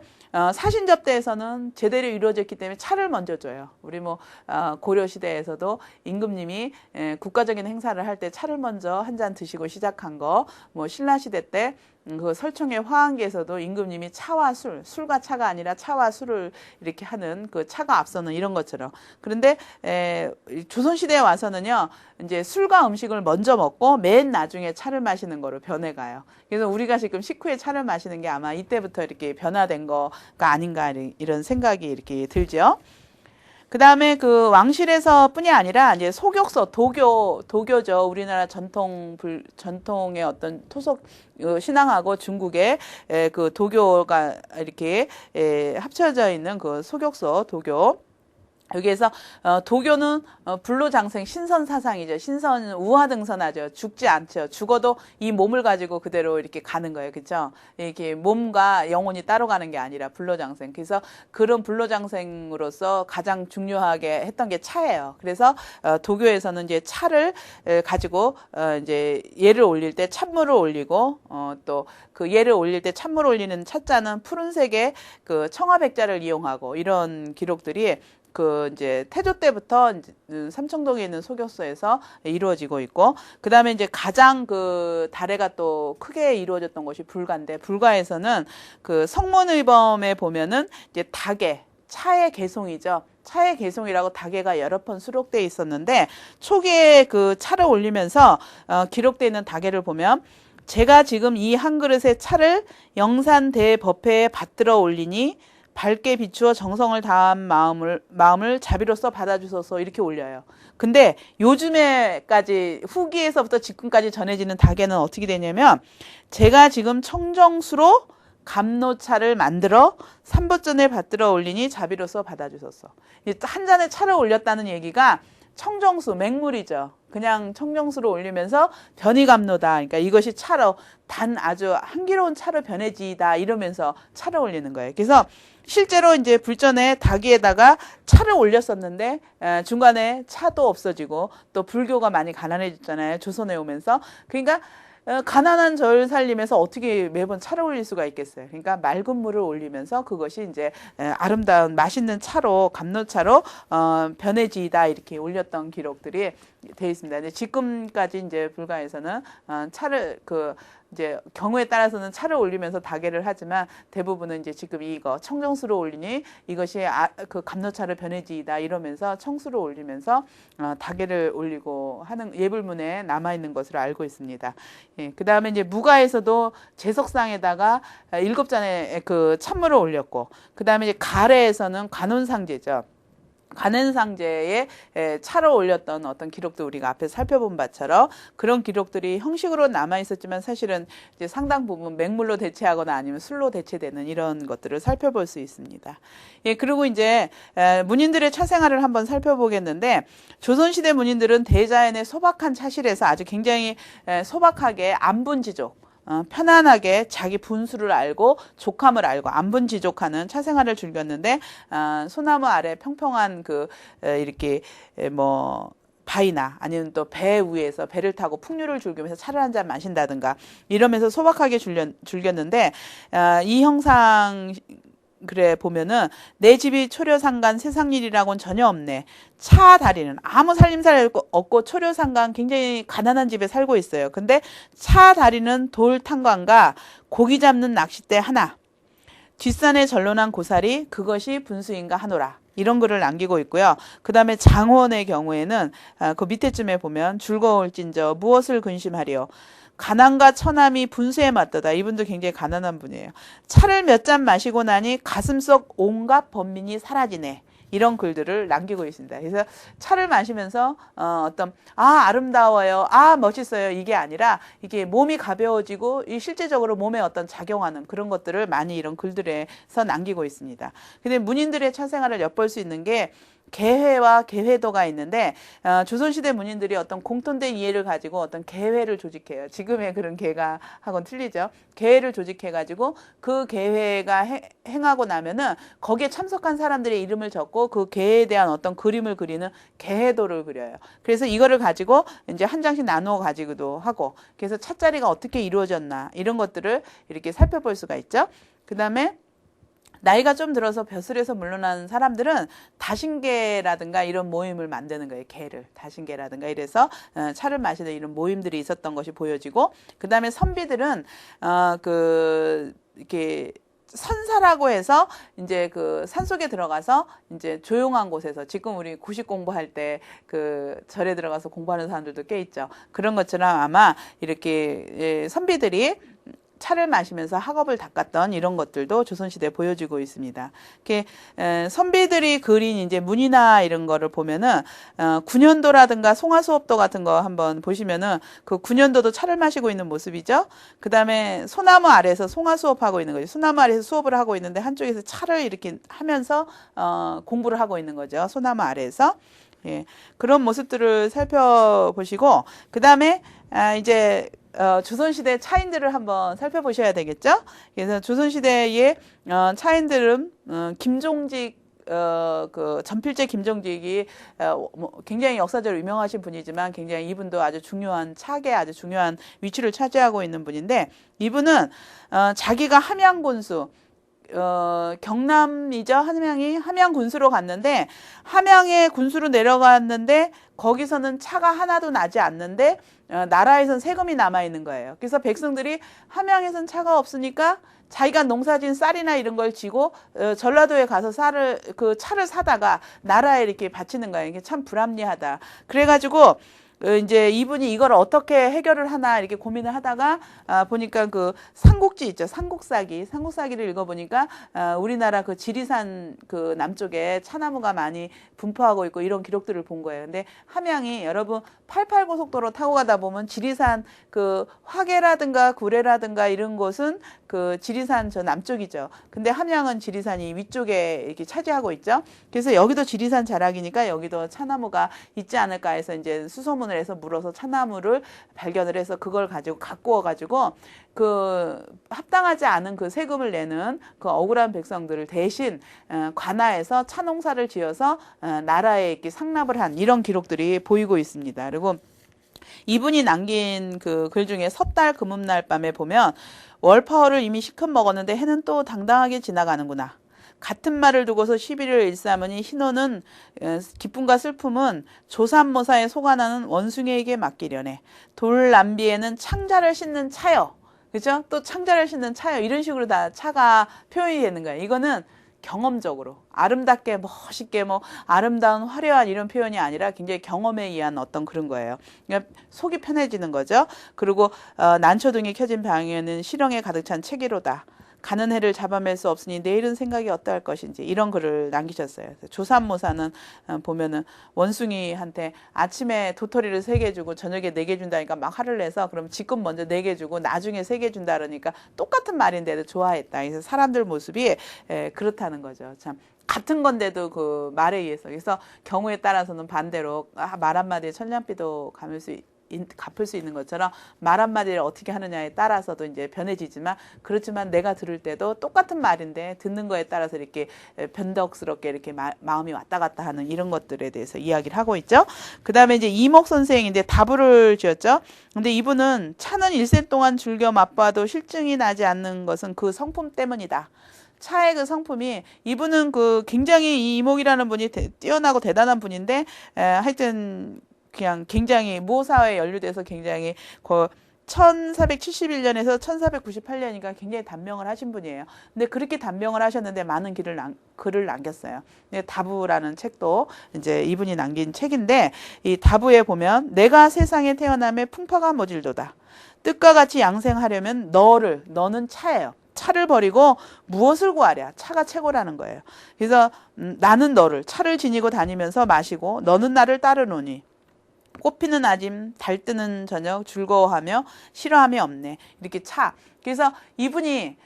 사신 접대에서는 제대로 이루어졌기 때문에 차를 먼저 줘요. 우리 뭐 고려 시대에서도 임금님이 국가적인 행사를 할 때 차를 먼저 한 잔 드시고 시작한 거. 뭐 신라 시대 때 그 설총의 화한기에서도 임금님이 차와 술과 차가 아니라 차와 술을 이렇게 하는 그 차가 앞서는 이런 것처럼. 그런데 조선시대에 와서는요, 이제 술과 음식을 먼저 먹고 맨 나중에 차를 마시는 거로 변해가요. 그래서 우리가 지금 식후에 차를 마시는 게 아마 이때부터 이렇게 변화된 거가 아닌가 이런 생각이 이렇게 들죠. 그 다음에 그 왕실에서 뿐이 아니라 이제 소격서, 도교죠. 우리나라 전통의 어떤 토속 신앙하고 중국의 그 도교가 이렇게 합쳐져 있는 그 소격서, 도교. 여기에서 도교는 불로장생 신선 사상이죠. 신선 우화등선하죠. 죽지 않죠. 죽어도 이 몸을 가지고 그대로 이렇게 가는 거예요. 그렇죠? 이렇게 몸과 영혼이 따로 가는 게 아니라 불로장생. 그래서 그런 불로장생으로서 가장 중요하게 했던 게 차예요. 그래서 도교에서는 이제 차를 가지고 이제 예를 올릴 때 찬물을 올리고 또 그 예를 올릴 때 찬물 올리는 찻잔은 푸른색의 그 청아백자를 이용하고 이런 기록들이 그 이제 태조 때부터 삼청동에 있는 소격소에서 이루어지고 있고, 그 다음에 이제 가장 그 다례가 또 크게 이루어졌던 것이 불가인데, 불가에서는 그 성문의범에 보면은 이제 닭의 차의 개송이죠. 차의 개송이라고 닭의가 여러 번 수록되어 있었는데, 초기에 그 차를 올리면서 기록되어 있는 닭의를 보면, 제가 지금 이 한 그릇의 차를 영산대법회에 받들어 올리니 밝게 비추어 정성을 다한 마음을 자비로써 받아주소서 이렇게 올려요. 근데 요즘에까지 후기에서부터 지금까지 전해지는 닭에는 어떻게 되냐면, 제가 지금 청정수로 감노차를 만들어 삼보전에 받들어 올리니 자비로써 받아주소서. 한 잔의 차를 올렸다는 얘기가 청정수, 맹물이죠. 그냥 청정수로 올리면서 변이감노다. 그러니까 이것이 차로 단 아주 향기로운 차로 변해지다 이러면서 차를 올리는 거예요. 그래서 실제로 이제 불전에 닭위에다가 차를 올렸었는데 중간에 차도 없어지고 또 불교가 많이 가난해졌잖아요. 조선에 오면서. 그러니까 가난한 절 살림에서 어떻게 매번 차를 올릴 수가 있겠어요. 그러니까 맑은 물을 올리면서 그것이 이제 아름다운 맛있는 차로 감노차로 변해지다 이렇게 올렸던 기록들이 되어 있습니다. 근데 지금까지 이제 불가에서는 차를 이제 경우에 따라서는 차를 올리면서 다계를 하지만 대부분은 이제 지금 이거 청정수로 올리니 이것이 그 감노차를 변해지이다 이러면서 청수로 올리면서 다계를 올리고 하는 예불문에 남아 있는 것으로 알고 있습니다. 예, 그 다음에 이제 무가에서도 제석상에다가 7잔의 그 찬물을 올렸고, 그 다음에 이제 가래에서는 관운상제죠. 관은상제에 차를 올렸던 어떤 기록도 우리가 앞에 살펴본 바처럼 그런 기록들이 형식으로 남아 있었지만 사실은 이제 상당 부분 맹물로 대체하거나 아니면 술로 대체되는 이런 것들을 살펴볼 수 있습니다. 예, 그리고 이제 문인들의 차 생활을 한번 살펴보겠는데, 조선시대 문인들은 대자연의 소박한 차실에서 아주 굉장히 소박하게 안분지족, 편안하게 자기 분수를 알고 족함을 알고 안분지족하는 차생활을 즐겼는데, 소나무 아래 평평한 이렇게 뭐 바위나 아니면 또 배 위에서 배를 타고 풍류를 즐기면서 차를 한 잔 마신다든가 이러면서 소박하게 즐겼는데, 이 형상 글에 보면은 내 집이 초려상간 세상일이라고는 전혀 없네. 차 다리는 아무 살림살 없고 초려상간 굉장히 가난한 집에 살고 있어요. 근데 차 다리는 돌 탕관과 고기 잡는 낚싯대 하나. 뒷산에 전론한 고사리 그것이 분수인가 하노라. 이런 글을 남기고 있고요. 그 다음에 장원의 경우에는 그 밑에쯤에 보면 즐거울진저 무엇을 근심하리요. 가난과 처남이 분수에 맞더다. 이분도 굉장히 가난한 분이에요. 차를 몇 잔 마시고 나니 가슴속 온갖 번민이 사라지네. 이런 글들을 남기고 있습니다. 그래서 차를 마시면서 어떤 아름다워요, 멋있어요 이게 아니라 이게 몸이 가벼워지고 실제적으로 몸에 어떤 작용하는 그런 것들을 많이 이런 글들에서 남기고 있습니다. 근데 문인들의 차 생활을 엿볼 수 있는 게 계회와 계회도가 있는데 조선시대 문인들이 어떤 공통된 이해를 가지고 어떤 계회를 조직해요. 지금의 그런 계가하고는 틀리죠. 계회를 조직해가지고 그 계회가 행하고 나면은 거기에 참석한 사람들의 이름을 적고 그 계회에 대한 어떤 그림을 그리는 계회도를 그려요. 그래서 이거를 가지고 이제 한 장씩 나누어 가지고도 하고 그래서 차자리가 어떻게 이루어졌나 이런 것들을 이렇게 살펴볼 수가 있죠. 그 다음에 나이가 좀 들어서 벼슬에서 물러나는 사람들은 다신계라든가 이런 모임을 만드는 거예요. 계를 다신계라든가 이래서 차를 마시는 이런 모임들이 있었던 것이 보여지고 그 다음에 선비들은 이렇게 선사라고 해서 이제 그 산속에 들어가서 이제 조용한 곳에서 지금 우리 구식 공부할 때 그 절에 들어가서 공부하는 사람들도 꽤 있죠. 그런 것처럼 아마 이렇게 선비들이 차를 마시면서 학업을 닦았던 이런 것들도 조선시대에 보여지고 있습니다. 이렇게 선비들이 그린 이제 문이나 이런 거를 보면은 군현도라든가 송화수업도 같은 거 한번 보시면은 그 군현도도 차를 마시고 있는 모습이죠. 그 다음에 소나무 아래에서 송화수업하고 있는 거죠. 소나무 아래에서 수업을 하고 있는데 한쪽에서 차를 이렇게 하면서 공부를 하고 있는 거죠. 소나무 아래에서. 예, 그런 모습들을 살펴보시고 그 다음에 이제 조선시대 차인들을 한번 살펴보셔야 되겠죠. 그래서 조선시대의 차인들은 김종직 그 전필제 김종직이 굉장히 역사적으로 유명하신 분이지만 굉장히 이분도 아주 중요한 차계 아주 중요한 위치를 차지하고 있는 분인데 이분은 자기가 함양군수 경남이죠. 함양 군수로 갔는데 함양에 군수로 내려갔는데 거기서는 차가 하나도 나지 않는데 나라에선 세금이 남아 있는 거예요. 그래서 백성들이 함양에선 차가 없으니까 자기가 농사진 쌀이나 이런 걸 지고 전라도에 가서 그 차를 사다가 나라에 이렇게 바치는 거예요. 이게 참 불합리하다. 그래가지고 이제 이분이 이걸 어떻게 해결을 하나 이렇게 고민을 하다가 보니까 그 삼국지 있죠. 삼국사기를 읽어보니까 우리나라 그 지리산 그 남쪽에 차나무가 많이 분포하고 있고 이런 기록들을 본 거예요. 근데 함양이 여러분 88고속도로 타고 가다 보면 지리산 그 화계라든가 구례라든가 이런 곳은 그 지리산 저 남쪽이죠. 근데 함양은 지리산이 위쪽에 이렇게 차지하고 있죠. 그래서 여기도 지리산 자락이니까 여기도 차나무가 있지 않을까 해서 이제 수소문을 해서 물어서 차나무를 발견을 해서 그걸 가지고 갖고 와가지고 그 합당하지 않은 그 세금을 내는 그 억울한 백성들을 대신 관하에서 차 농사를 지어서 나라에 이렇게 상납을 한 이런 기록들이 보이고 있습니다. 그리고 이분이 남긴 그 글 중에 섣달 금음날 밤에 보면 월파월을 이미 시컷 먹었는데 해는 또 당당하게 지나가는구나. 같은 말을 두고서 시비를 일삼으니 희노는 기쁨과 슬픔은 조삼모사에 속아나는 원숭이에게 맡기려네. 돌남비에는 창자를 싣는 차여. 그죠? 또 창자를 싣는 차여. 이런 식으로 다 차가 표현이 되는 거예요. 이거는 경험적으로 아름답게 멋있게 뭐 아름다운 화려한 이런 표현이 아니라 굉장히 경험에 의한 어떤 그런 거예요. 그러니까 속이 편해지는 거죠. 그리고 난초등이 켜진 방에는 시렁에 가득 찬 책이로다. 가는 해를 잡아맬 수 없으니 내일은 생각이 어떠할 것인지 이런 글을 남기셨어요. 조삼모사는 보면은 원숭이한테 아침에 도토리를 3개 주고 저녁에 4개 준다니까 막 화를 내서 그럼 지금 먼저 4개 주고 나중에 3개 준다 그러니까 똑같은 말인데도 좋아했다. 그래서 사람들 모습이 그렇다는 거죠. 참. 같은 건데도 그 말에 의해서 그래서 경우에 따라서는 반대로 말 한마디에 천냥비도 갚을 수 있는 것처럼 말 한마디를 어떻게 하느냐에 따라서도 이제 변해지지만 그렇지만 내가 들을 때도 똑같은 말인데 듣는 거에 따라서 이렇게 변덕스럽게 이렇게 마음이 왔다 갔다 하는 이런 것들에 대해서 이야기를 하고 있죠. 그 다음에 이제 이목 선생인데 다부를 지었죠. 근데 이분은 차는 일생 동안 즐겨 맛봐도 실증이 나지 않는 것은 그 성품 때문이다. 차의 그 성품이 이분은 그 굉장히 이 이목이라는 분이 뛰어나고 대단한 분인데 하여튼 그냥 굉장히 무호사회에 연루돼서 굉장히 1471년에서 1498년이니까 굉장히 단명을 하신 분이에요. 근데 그렇게 단명을 하셨는데 많은 글을 남겼어요. 다부라는 책도 이제 이분이 남긴 책인데 이 다부에 보면 내가 세상에 태어남에 풍파가 모질도다. 뜻과 같이 양생하려면 너는 차예요. 차를 버리고 무엇을 구하랴? 차가 최고라는 거예요. 그래서 나는 너를 차를 지니고 다니면서 마시고 너는 나를 따르노니 꽃피는 아침, 달뜨는 저녁 즐거워하며 싫어함이 없네. 이렇게 차. 그래서 이분이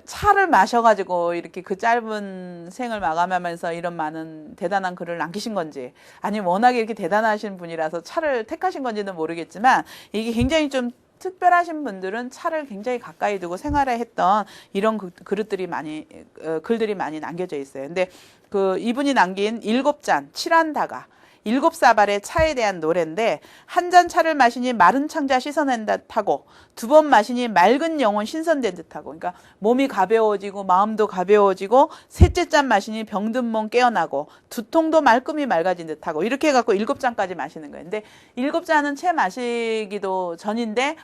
차를 마셔가지고 이렇게 그 짧은 생을 마감하면서 이런 많은 대단한 글을 남기신 건지 아니면 워낙에 이렇게 대단하신 분이라서 차를 택하신 건지는 모르겠지만 이게 굉장히 좀 특별하신 분들은 차를 굉장히 가까이 두고 생활을 했던 이런 글들이 많이 남겨져 있어요. 근데 그 이분이 남긴 7잔, 칠한다가 7사발의 차에 대한 노래인데 한 잔 차를 마시니 마른 창자 씻어낸 듯하고 2번 마시니 맑은 영혼 신선된 듯하고 그러니까 몸이 가벼워지고 마음도 가벼워지고 셋째 잔 마시니 병든 몸 깨어나고 두통도 말끔히 맑아진 듯하고 이렇게 해갖고 7잔까지 마시는 거예요. 근데 7잔은 채 마시기도 전인데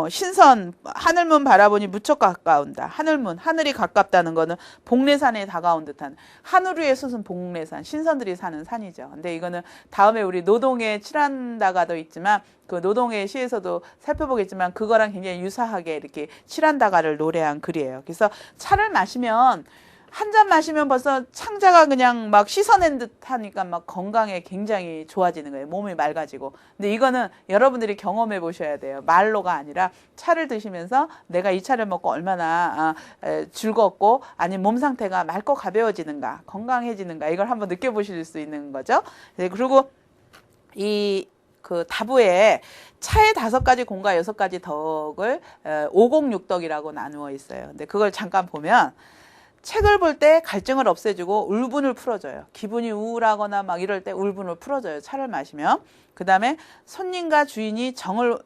신선 하늘문 바라보니 무척 가까운다. 하늘이 가깝다는 거는 복례산에 다가온 듯한 하늘 위에 솟은 복례산 신선들이 사는 산이죠. 근데 이거는 다음에 우리 노동의 칠한다가도 있지만 그 노동의 시에서도 살펴보겠지만 그거랑 굉장히 유사하게 이렇게 칠한다가를 노래한 글이에요. 그래서 차를 마시면 한 잔 마시면 벌써 창자가 그냥 막 씻어낸 듯 하니까 막 건강에 굉장히 좋아지는 거예요. 몸이 맑아지고. 근데 이거는 여러분들이 경험해 보셔야 돼요. 말로가 아니라 차를 드시면서 내가 이 차를 먹고 얼마나 즐겁고 아니면 몸 상태가 맑고 가벼워지는가, 건강해지는가 이걸 한번 느껴보실 수 있는 거죠. 네, 그리고 그 다부에 차의 5가지 공과 6가지 덕을 506덕이라고 나누어 있어요. 근데 그걸 잠깐 보면 책을 볼 때 갈증을 없애주고 울분을 풀어줘요. 기분이 우울하거나 막 이럴 때 울분을 풀어줘요. 차를 마시면. 그 다음에 손님과 주인의 정을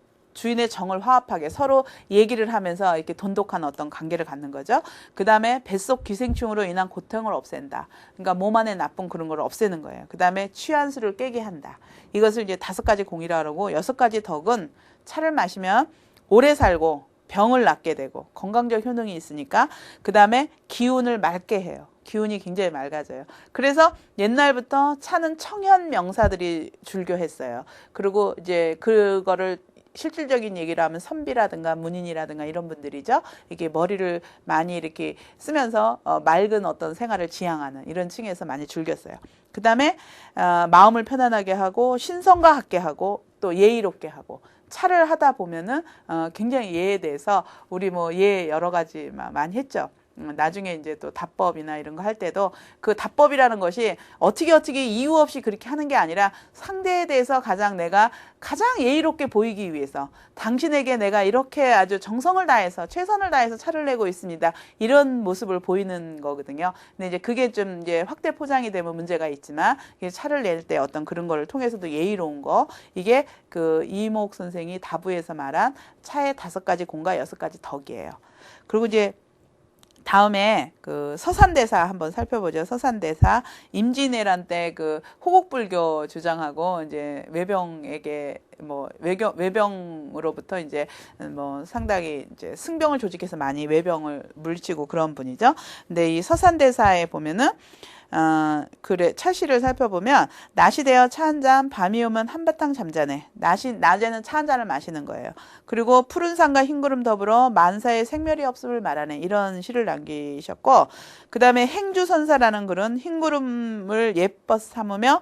화합하게 서로 얘기를 하면서 이렇게 돈독한 어떤 관계를 갖는 거죠. 그 다음에 뱃속 기생충으로 인한 고통을 없앤다. 그러니까 몸 안에 나쁜 그런 걸 없애는 거예요. 그 다음에 취한 술을 깨게 한다. 이것을 이제 5가지 공이라고 하고 6가지 덕은 차를 마시면 오래 살고 병을 낫게 되고 건강적 효능이 있으니까 그 다음에 기운을 맑게 해요. 기운이 굉장히 맑아져요. 그래서 옛날부터 차는 청현 명사들이 줄교했어요. 그리고 이제 그거를 실질적인 얘기를 하면 선비라든가 문인이라든가 이런 분들이죠. 이게 머리를 많이 이렇게 쓰면서 맑은 어떤 생활을 지향하는 이런 층에서 많이 즐겼어요. 그 다음에 마음을 편안하게 하고 신성과 같게 하고 또 예의롭게 하고 차를 하다 보면은 굉장히 예에 대해서 우리 예 여러 가지 많이 했죠. 나중에 이제 또 답법이나 이런 거 할 때도 그 답법이라는 것이 어떻게 이유 없이 그렇게 하는 게 아니라 상대에 대해서 내가 가장 예의롭게 보이기 위해서 당신에게 내가 이렇게 아주 정성을 다해서 최선을 다해서 차를 내고 있습니다. 이런 모습을 보이는 거거든요. 근데 이제 그게 좀 이제 확대 포장이 되면 문제가 있지만 차를 낼 때 어떤 그런 거를 통해서도 예의로운 거 이게 그 이목 선생이 다부에서 말한 차의 5가지 공과 6가지 덕이에요. 그리고 이제 다음에 그 서산대사 한번 살펴보죠. 서산대사 임진왜란 때 그 호국불교 주장하고 이제 외병에게 외병으로부터 이제 상당히 이제 승병을 조직해서 많이 외병을 물리치고 그런 분이죠. 근데 이 서산대사에 보면은 차시를 살펴보면 낮이 되어 차 한 잔, 밤이 오면 한바탕 잠자네. 낮에는 차 한 잔을 마시는 거예요. 그리고 푸른 산과 흰구름 더불어 만사에 생멸이 없음을 말하네. 이런 시를 남기셨고 그 다음에 행주선사라는 글은 흰구름을 예뻐 삼으며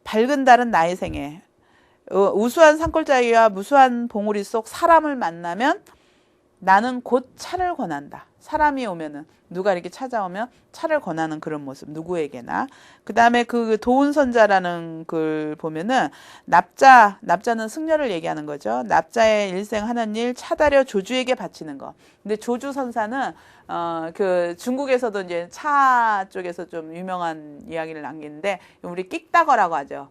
밝은 달은 나의 생에 우수한 산골짜기와 무수한 봉우리 속 사람을 만나면 나는 곧 차를 권한다. 사람이 오면은 누가 이렇게 찾아오면 차를 권하는 그런 모습 누구에게나. 그 다음에 그 도운선자라는 글 보면은 납자는 승려를 얘기하는 거죠. 납자의 일생 하는 일 차다려 조주에게 바치는 거. 근데 조주선사는 그 중국에서도 이제 차 쪽에서 좀 유명한 이야기를 남기는데 우리 끽다거라고 하죠.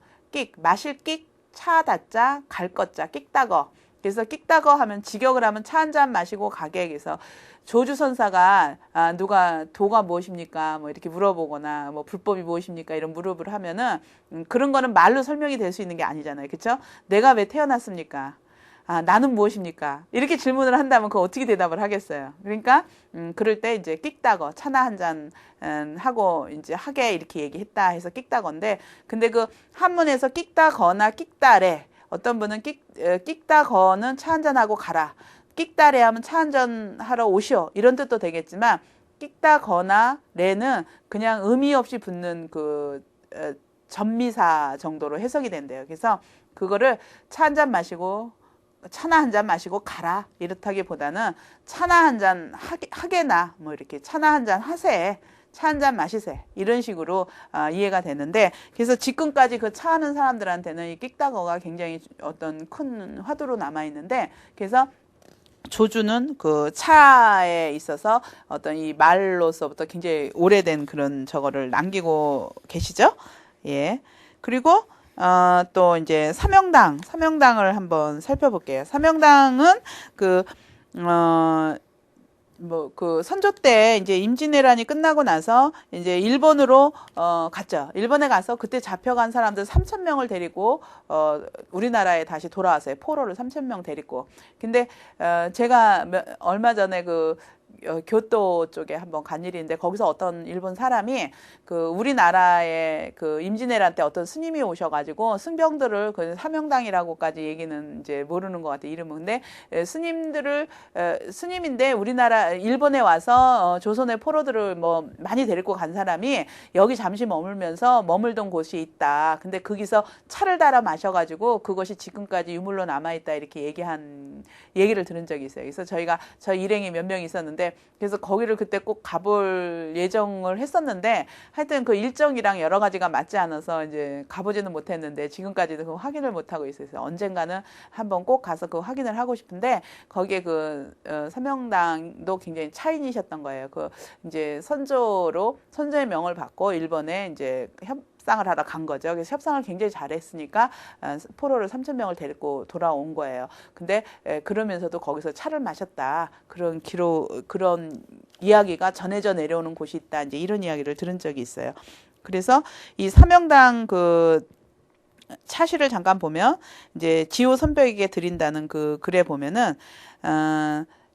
마실 끽, 차 다자, 갈 것자, 끽다거. 그래서 끽다거 하면 직역을 하면 차 한 잔 마시고 가게. 그래서 조주선사가 누가 도가 무엇입니까? 뭐 이렇게 물어보거나 뭐 불법이 무엇입니까? 이런 물음을 하면은 그런 거는 말로 설명이 될 수 있는 게 아니잖아요. 그렇죠? 내가 왜 태어났습니까? 나는 무엇입니까? 이렇게 질문을 한다면 그거 어떻게 대답을 하겠어요? 그러니까 그럴 때 이제 끽다거 차나 한 잔 하고 이제 하게 이렇게 얘기했다 해서 끽다거인데, 근데 그 한문에서 끽다거나 끽다래, 어떤 분은 끽다거는 차 한 잔 하고 가라, 끽다래 하면 차 한 잔 하러 오시오, 이런 뜻도 되겠지만 끽다거나 레는 그냥 의미 없이 붙는 그 전미사 정도로 해석이 된대요. 그래서 그거를 차 한 잔 마시고 차나 한 잔 마시고 가라 이렇다기보다는 차나 한 잔 하게나 뭐 이렇게 차나 한 잔 하세, 차 한 잔 마시세, 이런 식으로 이해가 되는데, 그래서 지금까지 그 차 하는 사람들한테는 이 끽다거가 굉장히 어떤 큰 화두로 남아 있는데, 그래서 조주는 그 차에 있어서 어떤 이 말로서부터 굉장히 오래된 그런 저거를 남기고 계시죠. 예. 그리고 또 이제 사명당을 한번 살펴볼게요. 사명당은 그 선조 때 이제 임진왜란이 끝나고 나서 이제 일본으로 갔죠. 일본에 가서 그때 잡혀간 사람들 3,000명을 데리고 우리나라에 다시 돌아왔어요. 포로를 3,000명 데리고. 근데 제가 얼마 전에 그 교토 쪽에 한번 간 일이 있는데, 거기서 어떤 일본 사람이 그 우리나라에 그 임진왜란 때 어떤 스님이 오셔가지고 승병들을 그 사명당이라고까지 얘기는 이제 모르는 것 같아요, 이름은. 근데 스님인데 우리나라 일본에 와서 조선의 포로들을 뭐 많이 데리고 간 사람이 여기 잠시 머물던 곳이 있다. 근데 거기서 차를 달아 마셔가지고 그것이 지금까지 유물로 남아있다, 이렇게 얘기를 들은 적이 있어요. 그래서 저 일행이 몇 명 있었는데, 그래서 거기를 그때 꼭 가볼 예정을 했었는데, 하여튼 그 일정이랑 여러 가지가 맞지 않아서 이제 가보지는 못했는데, 지금까지도 그 확인을 못하고 있어요. 언젠가는 한번 꼭 가서 그 확인을 하고 싶은데, 거기에 그 사명당도 굉장히 차인이셨던 거예요. 그 이제 선조의 명을 받고 일본에 이제 협상을 하러 간 거죠. 그래서 협상을 굉장히 잘했으니까 포로를 3,000명을 데리고 돌아온 거예요. 근데 그러면서도 거기서 차를 마셨다, 그런 이야기가 전해져 내려오는 곳이 있다, 이제 이런 이야기를 들은 적이 있어요. 그래서 이 사명당 그 차시를 잠깐 보면, 이제 지호 선벽에게 드린다는 그 글에 보면은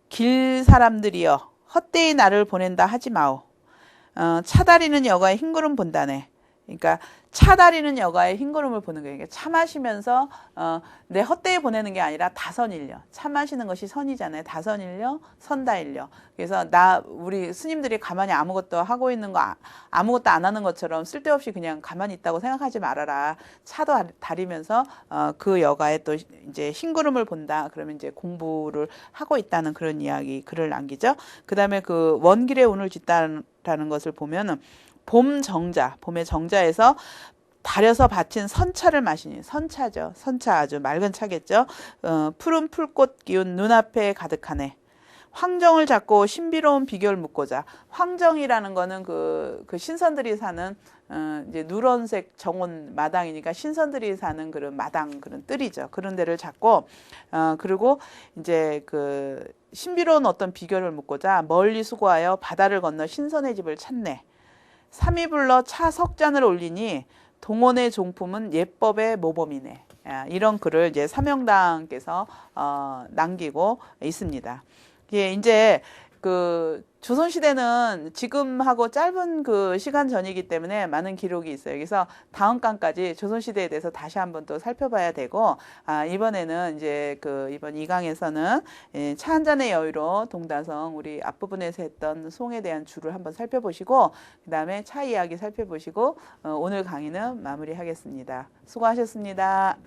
길 사람들이여 헛되이 나를 보낸다 하지 마오. 차다리는 여가의 흰구름 본다네. 그러니까 차다리는 여가의 흰구름을 보는 거예요. 그러니까 차 마시면서 내 헛되이 보내는 게 아니라 다선일려. 차 마시는 것이 선이잖아요. 다선일려, 선다일려. 그래서 우리 스님들이 가만히 아무것도 하고 있는 거, 아무것도 안 하는 것처럼 쓸데없이 그냥 가만히 있다고 생각하지 말아라. 차도 다리면서 그 여가에 또 이제 흰구름을 본다. 그러면 이제 공부를 하고 있다는 그런 이야기, 글을 남기죠. 그 다음에 그 원길의 운을 짓다라는 것을 보면은 봄의 정자에서 달여서 바친 선차를 마시니, 선차죠. 선차, 아주 맑은 차겠죠. 푸른 풀꽃 기운 눈앞에 가득하네. 황정을 잡고 신비로운 비결 묻고자. 황정이라는 거는 그 신선들이 사는 이제 누런색 정원 마당이니까 신선들이 사는 그런 마당, 그런 뜰이죠. 그런 데를 잡고 그리고 이제 그 신비로운 어떤 비결을 묻고자 멀리 수고하여 바다를 건너 신선의 집을 찾네. 삼이 불러 차 석잔을 올리니 동원의 종품은 예법의 모범이네. 이런 글을 이제 사명당께서 남기고 있습니다. 예, 이제 그 조선시대는 지금하고 짧은 그 시간 전이기 때문에 많은 기록이 있어요. 그래서 다음 강까지 조선시대에 대해서 다시 한번 또 살펴봐야 되고, 이번에는 이제 이번 2강에서는 차 한 잔의 여유로 동다성 우리 앞부분에서 했던 송에 대한 주를 한번 살펴보시고, 그 다음에 차 이야기 살펴보시고, 오늘 강의는 마무리하겠습니다. 수고하셨습니다.